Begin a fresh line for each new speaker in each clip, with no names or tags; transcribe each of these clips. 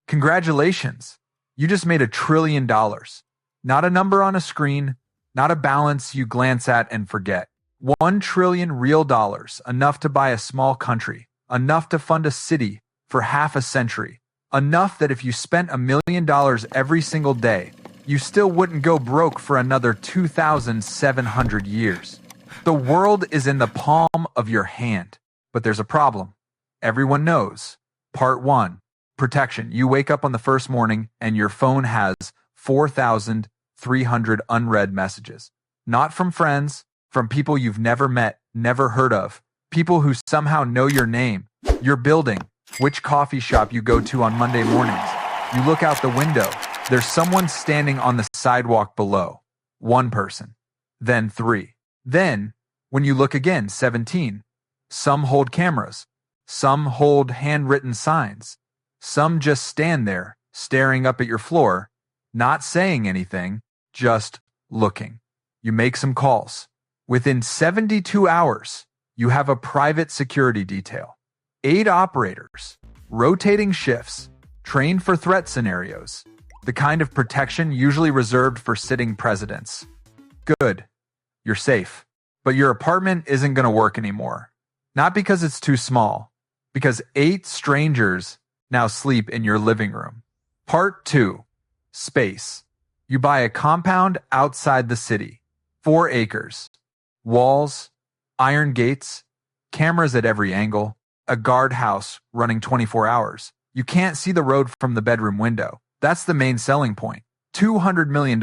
Congratulations. You just made $1 trillion. Not a number on a screen, not a balance you glance at and forget. 1 trillion real dollars, enough to buy a small country, enough to fund a city for half a century, enough that if you spent $1 million every single day, you still wouldn't go broke for another 2,700 years. The world is in the palm of your hand, but there's a problem. Everyone knows. Part 1. Protection. You wake up on the first morning and your phone has 4,300 unread messages. Not from friends, from people you've never met, never heard of, people who somehow know your name, your building, which coffee shop you go to on Monday mornings. You look out the window. There's someone standing on the sidewalk below. 1 person. Then 3. Then, when you look again, 17. Some hold cameras. Some hold handwritten signs. Some just stand there, staring up at your floor, not saying anything, just looking. You make some calls. Within 72 hours, you have a private security detail. 8 operators, rotating shifts, trained for threat scenarios, the kind of protection usually reserved for sitting presidents. Good. You're safe. But your apartment isn't going to work anymore. Not because it's too small, because 8 strangers now sleep in your living room. Part 2. Space. You buy a compound outside the city. 4 acres. Walls, iron gates, cameras at every angle, a guardhouse running 24 hours. You can't see the road from the bedroom window. That's the main selling point. $200 million,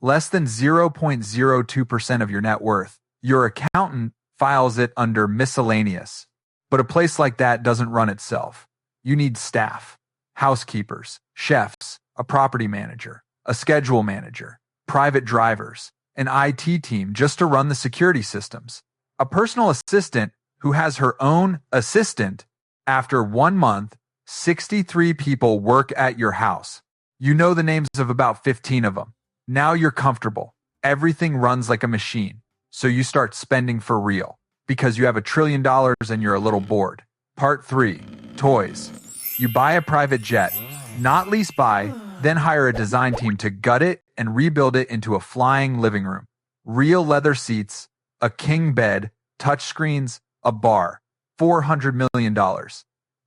less than 0.02% of your net worth. Your accountant files it under miscellaneous. But a place like that doesn't run itself. You need staff, housekeepers, chefs, a property manager, a schedule manager, private drivers, an IT team just to run the security systems, a personal assistant who has her own assistant. After 1 month, 63 people work at your house. You know the names of about 15 of them. Now you're comfortable. Everything runs like a machine. So you start spending for real because you have $1 trillion and you're a little bored. Part 3. Toys. You buy a private jet, not lease buy, then hire a design team to gut it and rebuild it into a flying living room. Real leather seats, a king bed, touchscreens, a bar. $400 million.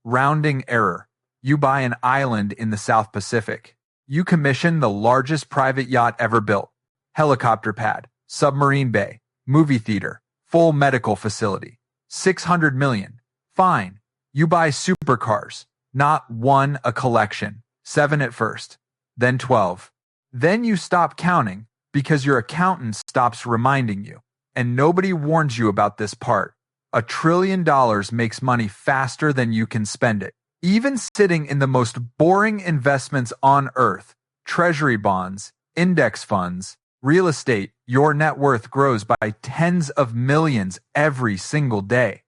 Rounding error. You buy an island in the South Pacific. You commission the largest private yacht ever built. Helicopter pad, submarine bay, movie theater, full medical facility. $600 million. Fine. You buy supercars. Not 1 a collection. 7 at first. Then 12. Then you stop counting because your accountant stops reminding you. And nobody warns you about this part. $1 trillion makes money faster than you can spend it. Even sitting in the most boring investments on earth, treasury bonds, index funds, real estate, your net worth grows by tens of millions every single day.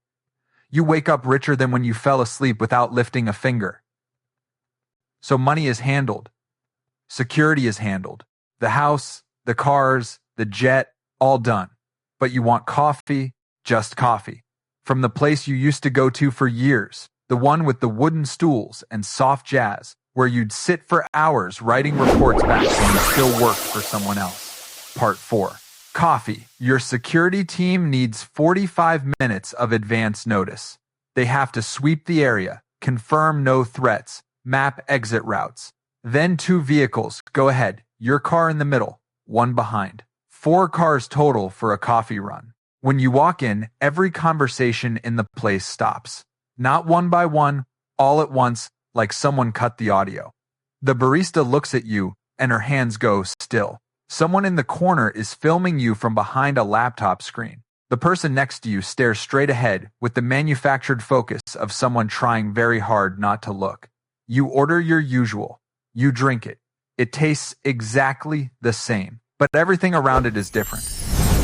You wake up richer than when you fell asleep without lifting a finger. So money is handled. Security is handled. The house, the cars, the jet, all done. But you want coffee, just coffee. From the place you used to go to for years, the one with the wooden stools and soft jazz, where you'd sit for hours writing reports back when you still worked for someone else. Part 4. Coffee. Your security team needs 45 minutes of advance notice. They have to sweep the area, confirm no threats, map exit routes. Then 2 vehicles. Go ahead. Your car in the middle, 1 behind. 4 cars total for a coffee run. When you walk in, every conversation in the place stops. Not one by one, all at once, like someone cut the audio. The barista looks at you, and her hands go still. Someone in the corner is filming you from behind a laptop screen. The person next to you stares straight ahead with the manufactured focus of someone trying very hard not to look. You order your usual. You drink it. It tastes exactly the same, but everything around it is different.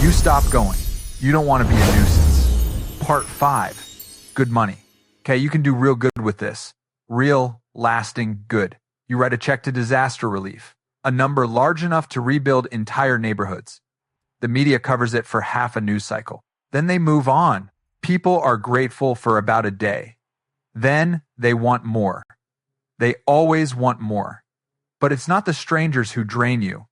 You stop going. You don't want to be a nuisance. Part 5. Good money. Okay, you can do real good with this. Real, lasting good. You write a check to disaster relief. A number large enough to rebuild entire neighborhoods. The media covers it for half a news cycle. Then they move on. People are grateful for about a day. Then they want more. They always want more. But it's not the strangers who drain you.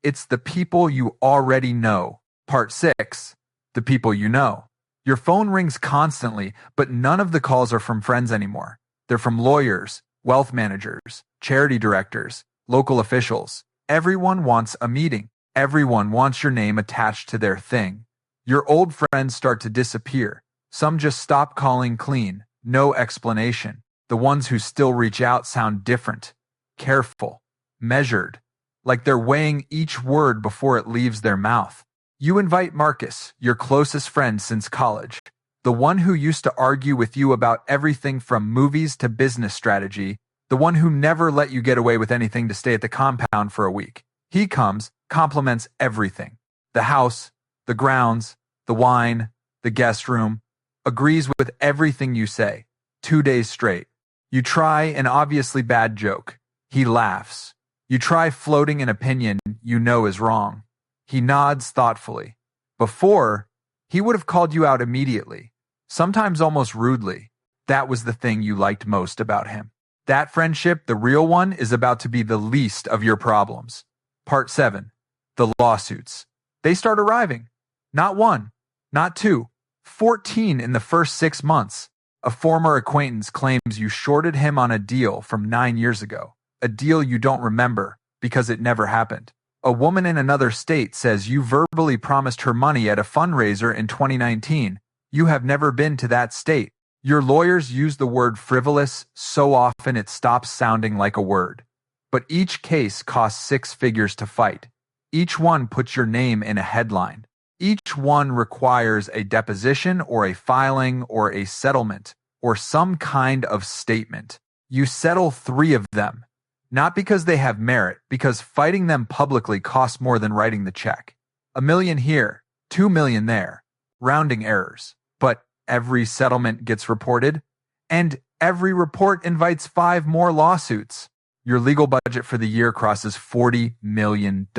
It's the people you already know. Part 6. The people you know. Your phone rings constantly, but none of the calls are from friends anymore. They're from lawyers, wealth managers, charity directors, local officials. Everyone wants a meeting. Everyone wants your name attached to their thing. Your old friends start to disappear. Some just stop calling clean. No explanation. The ones who still reach out sound different. Careful. Measured. Like they're weighing each word before it leaves their mouth. You invite Marcus, your closest friend since college. The one who used to argue with you about everything from movies to business strategy. The one who never let you get away with anything to stay at the compound for a week. He comes, compliments everything. The house, the grounds, the wine, the guest room. Agrees with everything you say. 2 days straight. You try an obviously bad joke. He laughs. You try floating an opinion you know is wrong. He nods thoughtfully. Before, he would have called you out immediately, sometimes almost rudely. That was the thing you liked most about him. That friendship, the real one, is about to be the least of your problems. Part 7. The lawsuits. They start arriving. Not one, not two, 14 in the first 6 months. A former acquaintance claims you shorted him on a deal from 9 years ago. A deal you don't remember because it never happened. A woman in another state says you verbally promised her money at a fundraiser in 2019. You have never been to that state. Your lawyers use the word frivolous so often it stops sounding like a word. But each case costs 6 figures to fight. Each one puts your name in a headline. Each one requires a deposition or a filing or a settlement or some kind of statement. You settle 3 of them. Not because they have merit, because fighting them publicly costs more than writing the check. $1 million here, $2 million there. Rounding errors. But every settlement gets reported, and every report invites 5 more lawsuits. Your legal budget for the year crosses $40 million.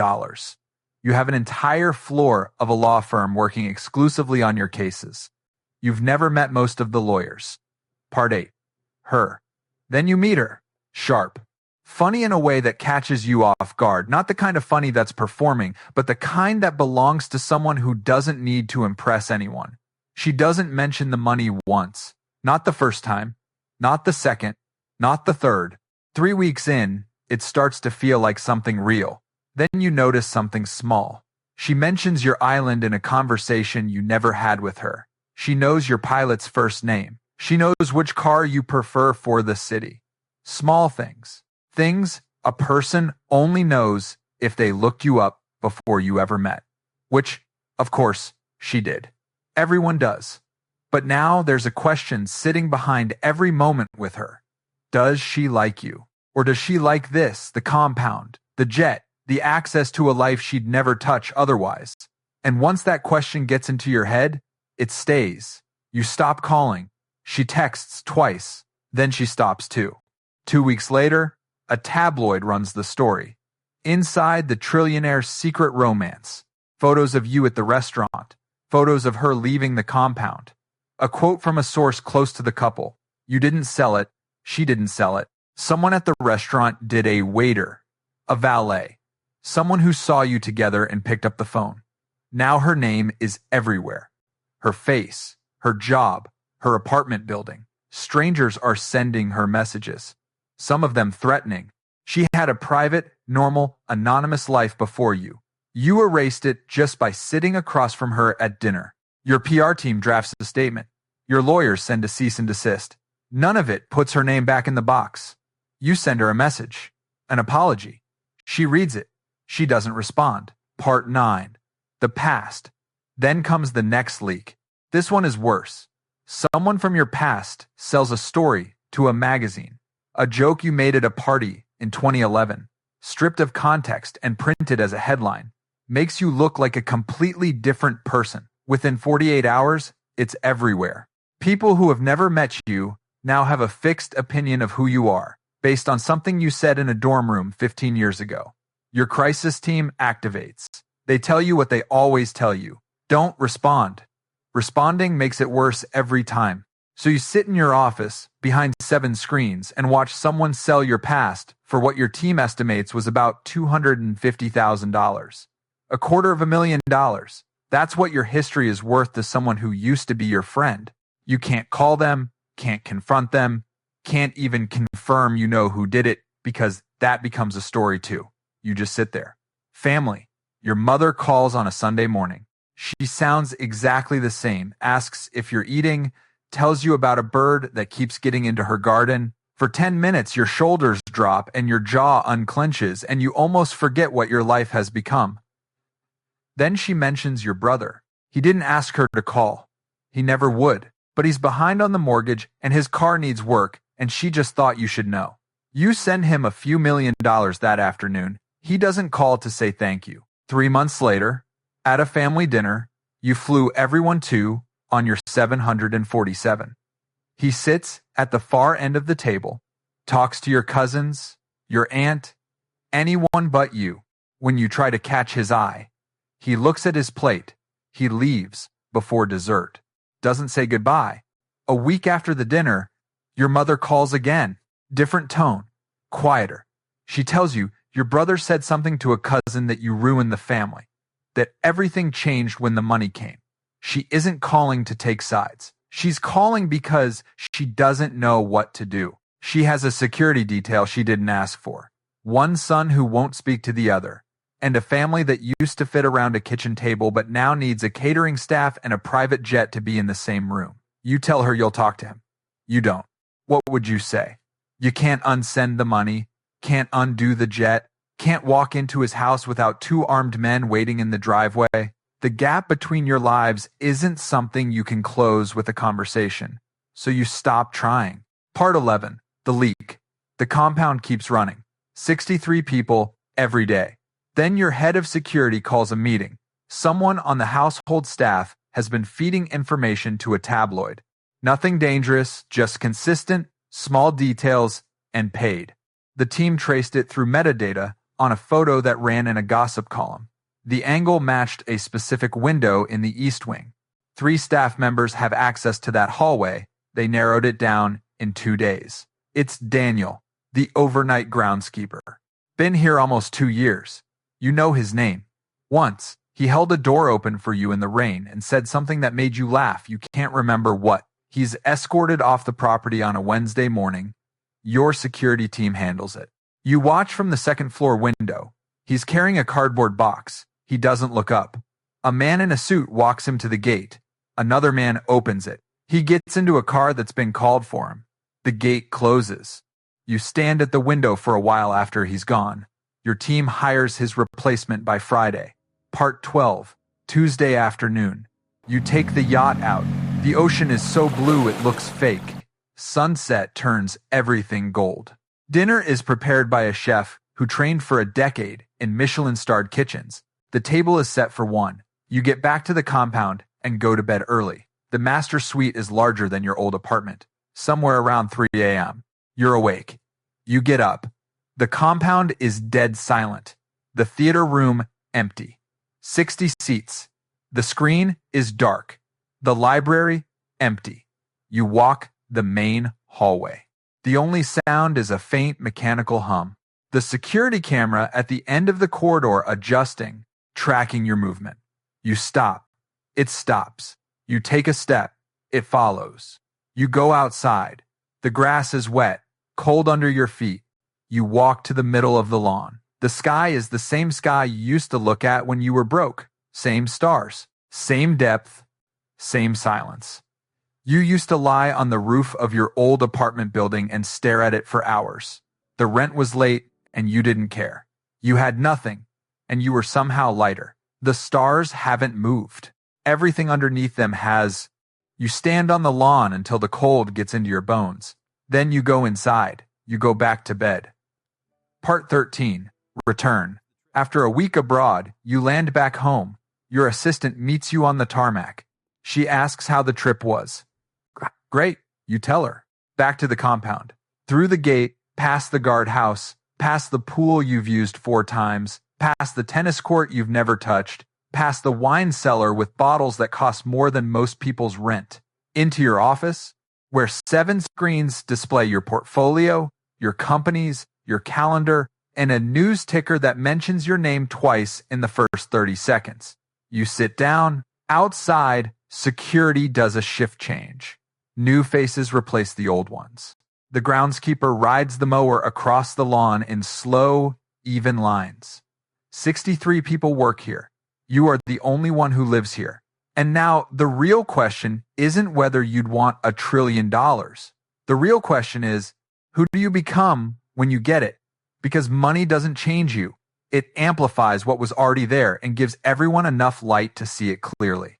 You have an entire floor of a law firm working exclusively on your cases. You've never met most of the lawyers. Part 8. Her. Then you meet her. Sharp. Funny in a way that catches you off guard. Not the kind of funny that's performing, but the kind that belongs to someone who doesn't need to impress anyone. She doesn't mention the money once. Not the first time. Not the second. Not the third. 3 weeks in, it starts to feel like something real. Then you notice something small. She mentions your island in a conversation you never had with her. She knows your pilot's first name. She knows which car you prefer for the city. Small things. Things a person only knows if they looked you up before you ever met. Which, of course, she did. Everyone does. But now there's a question sitting behind every moment with her. Does she like you? Or does she like this, the compound, the jet, the access to a life she'd never touch otherwise? And once that question gets into your head, it stays. You stop calling. She texts twice. Then she stops too. 2 weeks later, a tabloid runs the story. Inside the Trillionaire's secret romance. Photos of you at the restaurant. Photos of her leaving the compound. A quote from a source close to the couple. You didn't sell it. She didn't sell it. Someone at the restaurant did. A waiter. A valet. Someone who saw you together and picked up the phone. Now her name is everywhere. Her face. Her job. Her apartment building. Strangers are sending her messages. Some of them threatening. She had a private, normal, anonymous life before you. You erased it just by sitting across from her at dinner. Your PR team drafts a statement. Your lawyers send a cease and desist. None of it puts her name back in the box. You send her a message, an apology. She reads it. She doesn't respond. Part 9. The past. Then comes the next leak. This one is worse. Someone from your past sells a story to a magazine. A joke you made at a party in 2011, stripped of context and printed as a headline, makes you look like a completely different person. Within 48 hours, it's everywhere. People who have never met you now have a fixed opinion of who you are, based on something you said in a dorm room 15 years ago. Your crisis team activates. They tell you what they always tell you. Don't respond. Responding makes it worse every time. So you sit in your office behind 7 screens and watch someone sell your past for what your team estimates was about $250,000. $250,000. That's what your history is worth to someone who used to be your friend. You can't call them, can't confront them, can't even confirm you know who did it because that becomes a story too. You just sit there. Family. Your mother calls on a Sunday morning. She sounds exactly the same, asks if you're eating, tells you about a bird that keeps getting into her garden. For 10 minutes, your shoulders drop and your jaw unclenches and you almost forget what your life has become. Then she mentions your brother. He didn't ask her to call. He never would, but he's behind on the mortgage and his car needs work and she just thought you should know. You send him a few $1,000,000 that afternoon. He doesn't call to say thank you. 3 months later, at a family dinner, you flew everyone to on your 747. He sits at the far end of the table, talks to your cousins, your aunt, anyone but you. When you try to catch his eye, he looks at his plate. He leaves before dessert. Doesn't say goodbye. A week after the dinner, your mother calls again. Different tone, quieter. She tells you your brother said something to a cousin that you ruined the family, that everything changed when the money came. She isn't calling to take sides. She's calling because she doesn't know what to do. She has a security detail she didn't ask for, one son who won't speak to the other, and a family that used to fit around a kitchen table but now needs a catering staff and a private jet to be in the same room. You tell her you'll talk to him. You don't. What would you say? You can't unsend the money, can't undo the jet, can't walk into his house without 2 armed men waiting in the driveway. The gap between your lives isn't something you can close with a conversation, so you stop trying. Part 11. The leak. The compound keeps running. 63 people every day. Then your head of security calls a meeting. Someone on the household staff has been feeding information to a tabloid. Nothing dangerous, just consistent, small details, and paid. The team traced it through metadata on a photo that ran in a gossip column. The angle matched a specific window in the East Wing. 3 staff members have access to that hallway. They narrowed it down in 2 days. It's Daniel, the overnight groundskeeper. Been here almost 2 years. You know his name. Once, he held a door open for you in the rain and said something that made you laugh. You can't remember what. He's escorted off the property on a Wednesday morning. Your security team handles it. You watch from the 2nd floor window. He's carrying a cardboard box. He doesn't look up. A man in a suit walks him to the gate. Another man opens it. He gets into a car that's been called for him. The gate closes. You stand at the window for a while after he's gone. Your team hires his replacement by Friday. Part 12. Tuesday afternoon. You take the yacht out. The ocean is so blue it looks fake. Sunset turns everything gold. Dinner is prepared by a chef who trained for a decade in Michelin-starred kitchens. The table is set for 1. You get back to the compound and go to bed early. The master suite is larger than your old apartment. Somewhere around 3 a.m. You're awake. You get up. The compound is dead silent. The theater room empty. 60 seats. The screen is dark. The library empty. You walk the main hallway. The only sound is a faint mechanical hum. The security camera at the end of the corridor adjusting, tracking your movement. You stop. It stops. You take a step. It follows. You go outside. The grass is wet, cold under your feet. You walk to the middle of the lawn. The sky is the same sky you used to look at when you were broke. Same stars. Same depth. Same silence. You used to lie on the roof of your old apartment building and stare at it for hours. The rent was late, and you didn't care. You had nothing, and you were somehow lighter. The stars haven't moved. Everything underneath them has. You stand on the lawn until the cold gets into your bones. Then you go inside. You go back to bed. Part 13. Return. After a week abroad, you land back home. Your assistant meets you on the tarmac. She asks how the trip was. Great, you tell her. Back to the compound. Through the gate, past the guardhouse, past the pool you've used 4 times, past the tennis court you've never touched, past the wine cellar with bottles that cost more than most people's rent. Into your office. where 7 screens display your portfolio, your companies, your calendar, and a news ticker that mentions your name twice in the first 30 seconds. You sit down. Outside, security does a shift change. New faces replace the old ones. The groundskeeper rides the mower across the lawn in slow, even lines. 63 people work here. You are the only one who lives here. And now, the real question isn't whether you'd want $1 trillion. The real question is, who do you become when you get it? Because money doesn't change you. It amplifies what was already there and gives everyone enough light to see it clearly.